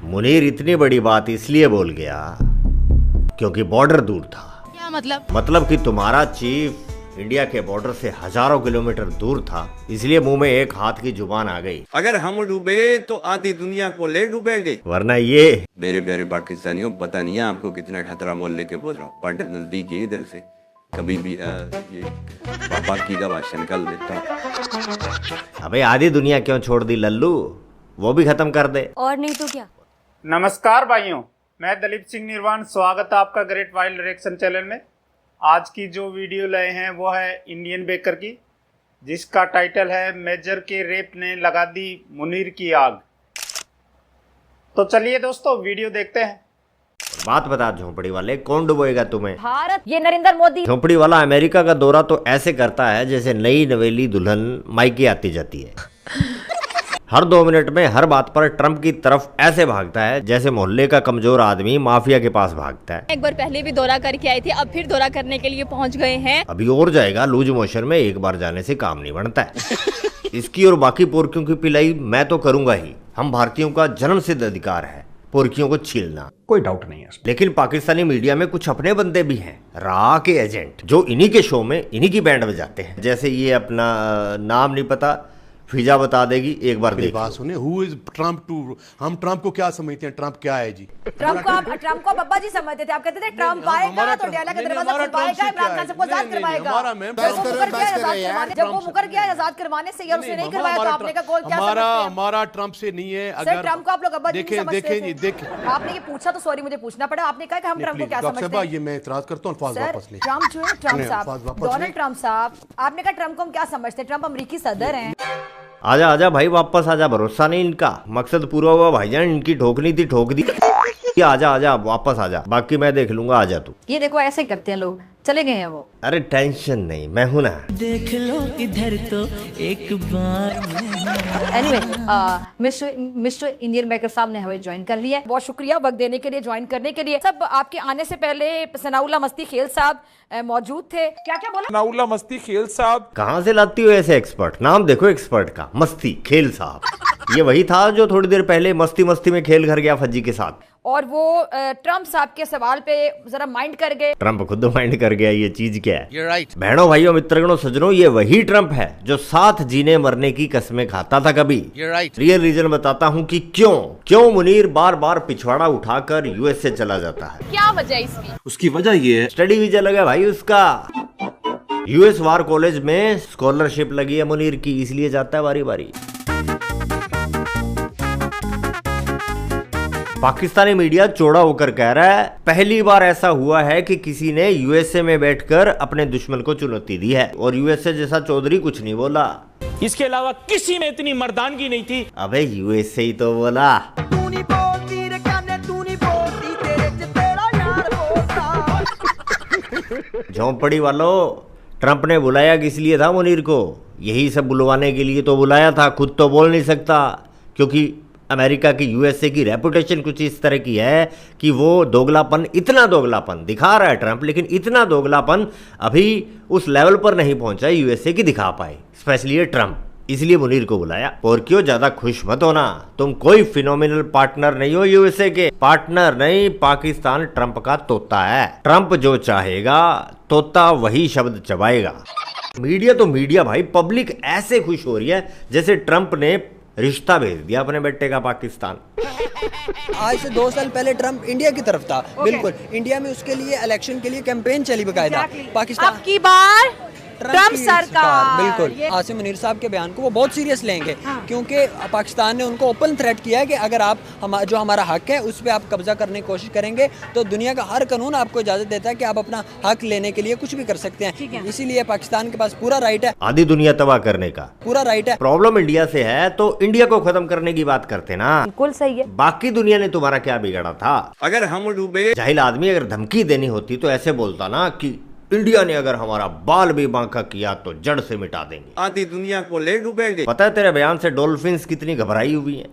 मुनीर इतनी बड़ी बात इसलिए बोल गया क्योंकि बॉर्डर दूर था। क्या मतलब? मतलब कि तुम्हारा चीफ इंडिया के बॉर्डर से हजारों किलोमीटर दूर था, इसलिए मुंह में एक हाथ की जुबान आ गई। अगर हम डूबे तो आधी दुनिया को ले डूबेंगे, वरना ये मेरे प्यारे पाकिस्तानियों, पता नहीं है आपको कितना खतरा मोल लेके बोल रहा हूँ। बट नजदीक है इधर से, कभी भी ये पापा की का भाषण निकाल देता। अबे आधी दुनिया क्यों छोड़ दी लल्लू, वो भी खत्म कर दे। और नहीं तो क्या। नमस्कार भाइयों, मैं दलीप सिंह निर्वाण, स्वागत है आपका ग्रेट वाइल्ड रिएक्शन चैनल में। आज की जो वीडियो लाए हैं वो है इंडियन बेकर की, जिसका टाइटल है मेजर के रेप ने लगा दी मुनीर की आग। तो चलिए दोस्तों वीडियो देखते हैं। बात बता झोंपड़ी वाले, कौन डुबोएगा तुम्हें? भारत, ये नरेंद्र मोदी। झोंपड़ी वाला अमेरिका का दौरा तो ऐसे करता है जैसे नई नवेली दुल्हन मायके आती जाती है। हर 2 मिनट में हर बात पर ट्रंप की तरफ ऐसे भागता है जैसे मोहल्ले का कमजोर आदमी माफिया के पास भागता है। एक बार पहले भी दौरा करके आए थे, अब फिर दौरा करने के लिए पहुंच गए हैं। अभी और जाएगा, लूज मोशन में एक बार जाने से काम नहीं बनता है। इसकी और बाकी पोर्कियों की पिलाई मैं तो करूंगा ही। हम भारतीयों का जन्मसिद्ध अधिकार है पोर्कियों को छीलना, कोई डाउट नहीं है। लेकिन पाकिस्तानी मीडिया में कुछ अपने बंदे भी हैं, रा के एजेंट, जो इन्हीं के शो में इन्हीं की बैंड बजाते हैं। जैसे ये अपना नाम नहीं पता, फिजा बता देगी, एक बार देख बात सुने। हु इज ट्रम्प टू, हम ट्रम्प को क्या समझते हैं? ट्रम्प क्या है जी? ट्रम्प को बब्बा जी समझते थे। आप कहते थे ट्रम्प आएगा तो डायला का दरवाजा खुलवाएगा, इमरान खान सबको आजाद करवाएगा। जब वो मुकर गया आजाद करवाने से, यार उसने नहीं करवाया, तो आपने का गोल क्या समझते हैं? हमारा ट्रम्प से नहीं है। अगर ट्रम्प को आप लोग अब्बा जी समझते थे। देखें, आपने ये पूछा तो सॉरी मुझे पूछना पड़ा। आपने कहा कि हम ट्रम्प को क्या समझते हैं? ये मैं इतराज करता हूँ, अल्फाज वापस ले। ट्रम्प जो है, ट्रम्प साहब, डोनाल्ड ट्रम्प साहब, आपने कहा ट्रम्प को हम क्या समझते हैं? ट्रम्प अमेरिकी सदर हैं। आजा आजा भाई, वापस आजा, भरोसा नहीं इनका, मकसद पूरा हुआ भाईजान, इनकी ठोकनी थी ठोक दी। आजा आजा वापस आजा, बाकी मैं देख लूंगा, आजा तू। ये देखो ऐसे ही करते हैं लोग, चले गए हैं वो। अरे टेंशन नहीं, मैं हूं ना। देख लो इधर तो एक बार। एनीवे, मिस्टर इंडियन बेकर साहब ने हमें ज्वाइन कर लिया है। बहुत शुक्रिया वक्त देने के लिए, ज्वाइन करने के लिए। सब आपके आने से पहले सनाउल्लाह मस्ती खेल साहब मौजूद थे। क्या क्या बोला? सनाउल्लाह मस्ती खेल साहब। कहाँ से लाती हो ऐसे एक्सपर्ट? नाम देखो एक्सपर्ट का, मस्ती खेल साहब। ये वही था जो थोड़ी देर पहले मस्ती मस्ती में खेल घर गया फज्जी के साथ। और वो ट्रम्प साहब के सवाल पे जरा माइंड कर गए। ट्रम्प खुद माइंड कर गया, ये चीज क्या है? right. बहनों भाइयों मित्रगणों सज्जनों, ये वही ट्रम्प है जो साथ जीने मरने की कसमें खाता था कभी। right. रियल रीजन बताता हूँ कि क्यों मुनीर बार बार पिछवाड़ा उठाकर यूएस से चला जाता है। क्या वजह इसकी? उसकी वजह ये है, स्टडी वीजा लगा भाई उसका, यूएस वार कॉलेज में स्कॉलरशिप लगी है मुनीर की, इसलिए जाता है बारी बारी। पाकिस्तानी मीडिया चौड़ा होकर कह रहा है पहली बार ऐसा हुआ है कि किसी ने यूएसए में बैठकर अपने दुश्मन को चुनौती दी है, और यूएसए जैसा चौधरी कुछ नहीं बोला। इसके अलावा किसी में इतनी मर्दानगी नहीं थी। अबे यूएसए ही तो बोला। झोंपड़ी वालों, ट्रंप ने बुलाया किस लिए था मुनीर को? यही सब बुलवाने के लिए तो बुलाया था, खुद तो बोल नहीं सकता, क्योंकि अमेरिका की यूएसए की रेपुटेशन कुछ इस तरह की है कि वो दोगलापन, इतना दोगलापन दिखा रहा है ट्रंप, लेकिन इतना दोगलापन अभी उस लेवल पर नहीं पहुंचा यूएसए की दिखा पाए, स्पेशली ये ट्रंप। इसलिए मुनीर को बुलाया। और क्यों, ज्यादा खुश मत होना, तुम कोई फिनोमिनल पार्टनर नहीं हो यूएसए के। पार्टनर नहीं, पाकिस्तान ट्रंप का तोता है। ट्रंप जो चाहेगा तोता वही शब्द चबाएगा। मीडिया तो मीडिया भाई, पब्लिक ऐसे खुश हो रही है जैसे ट्रंप ने रिश्ता भेज दिया अपने बेटे का पाकिस्तान। आज से 2 साल पहले ट्रंप इंडिया की तरफ था। बिल्कुल, इंडिया में उसके लिए इलेक्शन के लिए कैंपेन चली बकायदा। पाकिस्तान अब की बार ट्रंप सरकार। बिल्कुल, आसिम मुनीर साहब के बयान को वो बहुत सीरियस लेंगे, क्योंकि पाकिस्तान ने उनको ओपन थ्रेट किया है कि अगर आप जो हमारा हक है उस पर आप कब्जा करने की कोशिश करेंगे तो दुनिया का हर कानून आपको इजाजत देता है कि आप अपना हक लेने के लिए कुछ भी कर सकते हैं। इसीलिए पाकिस्तान के पास पूरा राइट है, आधी दुनिया तबाह करने का पूरा राइट है। प्रॉब्लम इंडिया से है तो इंडिया को खत्म करने की बात करते ना। बिल्कुल सही है। बाकी दुनिया ने तुम्हारा क्या बिगाड़ा था? अगर हम डूबे, जाहिल आदमी अगर धमकी देनी होती तो ऐसे बोलता ना कि इंडिया ने अगर हमारा बाल भी बांका किया तो जड़ से मिटा देंगे, आधी दुनिया को ले डूबेंगे। पता है तेरे बयान से डॉल्फिन्स कितनी घबराई हुई हैं?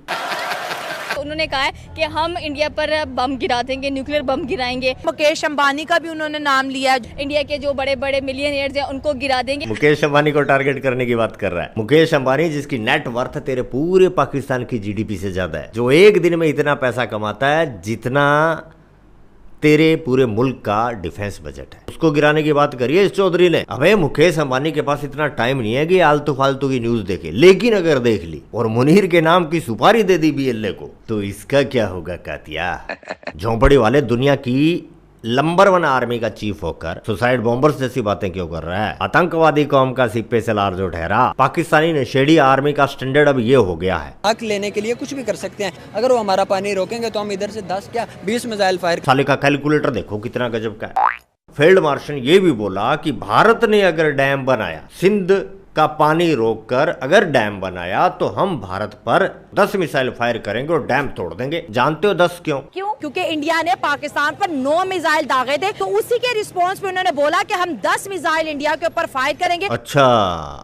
तो उन्होंने कहा है कि हम इंडिया पर बम गिरा देंगे, न्यूक्लियर बम गिराएंगे। मुकेश अंबानी का भी उन्होंने नाम लिया। इंडिया के जो बड़े बड़े मिलियनियर्स हैं उनको गिरा देंगे। मुकेश अंबानी को टारगेट करने की बात कर रहा है। मुकेश अंबानी जिसकी नेट वर्थ तेरे पूरे पाकिस्तान की जीडीपी से ज्यादा है, जो एक दिन में इतना पैसा कमाता है जितना तेरे पूरे मुल्क का डिफेंस बजट है, उसको गिराने की बात करिए इस चौधरी ने। अबे मुकेश अंबानी के पास इतना टाइम नहीं है कि आलतू फालतू की न्यूज देखे, लेकिन अगर देख ली और मुनीर के नाम की सुपारी दे दी बीएलए को, तो इसका क्या होगा कातिया। झोंपड़ी वाले दुनिया की नंबर 1 आर्मी का चीफ होकर सुसाइड बॉम्बर्स जैसी बातें क्यों कर रहा है। आतंकवादी कौम का सिपे सलार जो ठहरा, पाकिस्तानी नशेड़ी आर्मी का स्टैंडर्ड अब ये हो गया है। हक लेने के लिए कुछ भी कर सकते हैं। अगर वो हमारा पानी रोकेंगे तो हम इधर से 10 क्या 20 मिसाइल फायर। साले का कैलकुलेटर देखो कितना गजब का है। फील्ड मार्शल ये भी बोला कि भारत ने अगर डैम बनाया, सिंध का पानी रोककर अगर डैम बनाया, तो हम भारत पर 10 मिसाइल फायर करेंगे और डैम तोड़ देंगे। जानते हो 10 क्यों? क्योंकि इंडिया ने पाकिस्तान पर 9 मिसाइल दागे थे, तो उसी के रिस्पॉन्स पे उन्होंने बोला कि हम 10 मिसाइल इंडिया के ऊपर फायर करेंगे। अच्छा,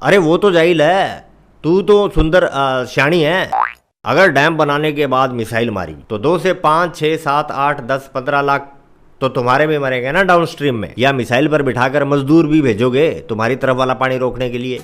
अरे वो तो जाहिल है, तू तो सुंदर श्याणी है। अगर डैम बनाने के बाद मिसाइल मारी तो 2 से 5, 6, 7, 8, 10, 15 लाख तो तुम्हारे भी मरेंगे ना डाउन स्ट्रीम में। या मिसाइल पर बिठाकर मजदूर भी भेजोगे तुम्हारी तरफ वाला पानी रोकने के लिए।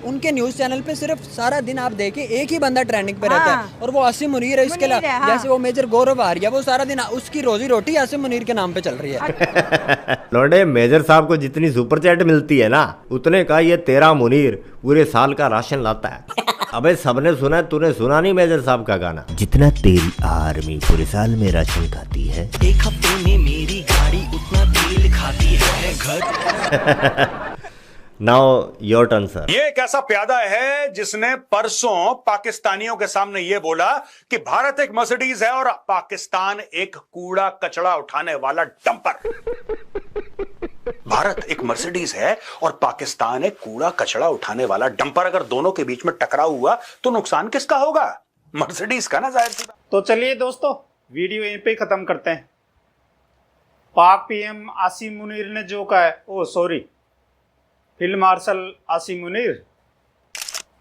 उनके न्यूज चैनल पे सिर्फ सारा दिन आप देखिए एक ही बंदा ट्रेंडिंग पे रहता है, और वो आसिम मुनीर है। इसके अलावा जैसे वो मेजर गौरव आर्या, वो सारा दिन उसकी रोजी रोटी आसिम मुनीर के नाम पे चल रही है। लौंडे, मेजर साहब को जितनी सुपर चैट मिलती है ना, उतने का ये तेरा मुनीर पूरे साल का राशन लाता है। अबे सबने सुना, तूने सुना नहीं मेजर साहब का गाना? जितना तेरी आर्मी पूरे साल में राशन खाती है, एक हफ्ते में मेरी गाड़ी उतना तेल खाती है घर। Now your turn sir. ये एक ऐसा प्यादा है जिसने परसों पाकिस्तानियों के सामने ये बोला कि भारत एक मर्सिडीज है और पाकिस्तान एक कूड़ा कचड़ा उठाने वाला डंपर। भारत एक मर्सिडीज है और पाकिस्तान एक कूड़ा कचड़ा उठाने वाला डंपर। अगर दोनों के बीच में टकराव हुआ तो नुकसान किसका होगा? मर्सिडीज का ना, जाहिर सी बात। तो चलिए दोस्तों, वीडियो यहीं पे खत्म करते हैं। पाक पीएम आसिम मुनीर ने जो कहा है, फील्ड मार्शल आसिम मुनीर,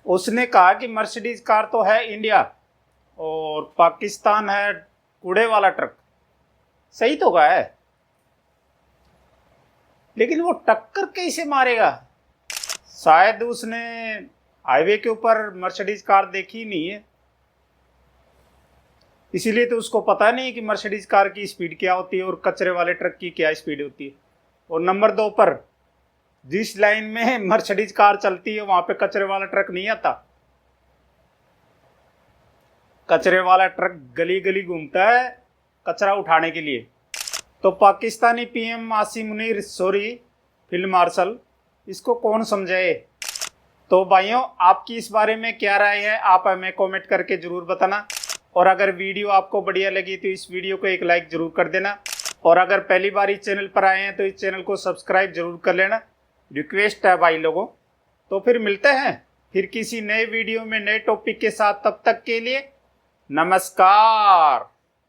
उसने कहा कि मर्सिडीज कार तो है इंडिया और पाकिस्तान है कूड़े वाला ट्रक। सही तो कहा है, लेकिन वो टक्कर कैसे मारेगा? शायद उसने हाईवे के ऊपर मर्सिडीज कार देखी नहीं है, इसीलिए तो उसको पता नहीं कि मर्सिडीज कार की स्पीड क्या होती है और कचरे वाले ट्रक की क्या स्पीड होती है। और नंबर 2 पर, जिस लाइन में मर्सिडीज कार चलती है वहां पे कचरे वाला ट्रक नहीं आता। कचरे वाला ट्रक गली गली घूमता है कचरा उठाने के लिए। तो Pakistani PM Asim Munir, field marshal, इसको कौन समझाए? तो भाइयों, आपकी इस बारे में क्या राय है, आप हमें कमेंट करके जरूर बताना। और अगर वीडियो आपको बढ़िया लगी तो इस वीडियो को एक लाइक जरूर कर देना। और अगर पहली बार इस चैनल पर आए हैं तो इस चैनल को सब्सक्राइब जरूर कर लेना, रिक्वेस्ट है भाई लोगों। तो फिर मिलते हैं फिर किसी नए वीडियो में नए टॉपिक के साथ। तब तक के लिए नमस्कार।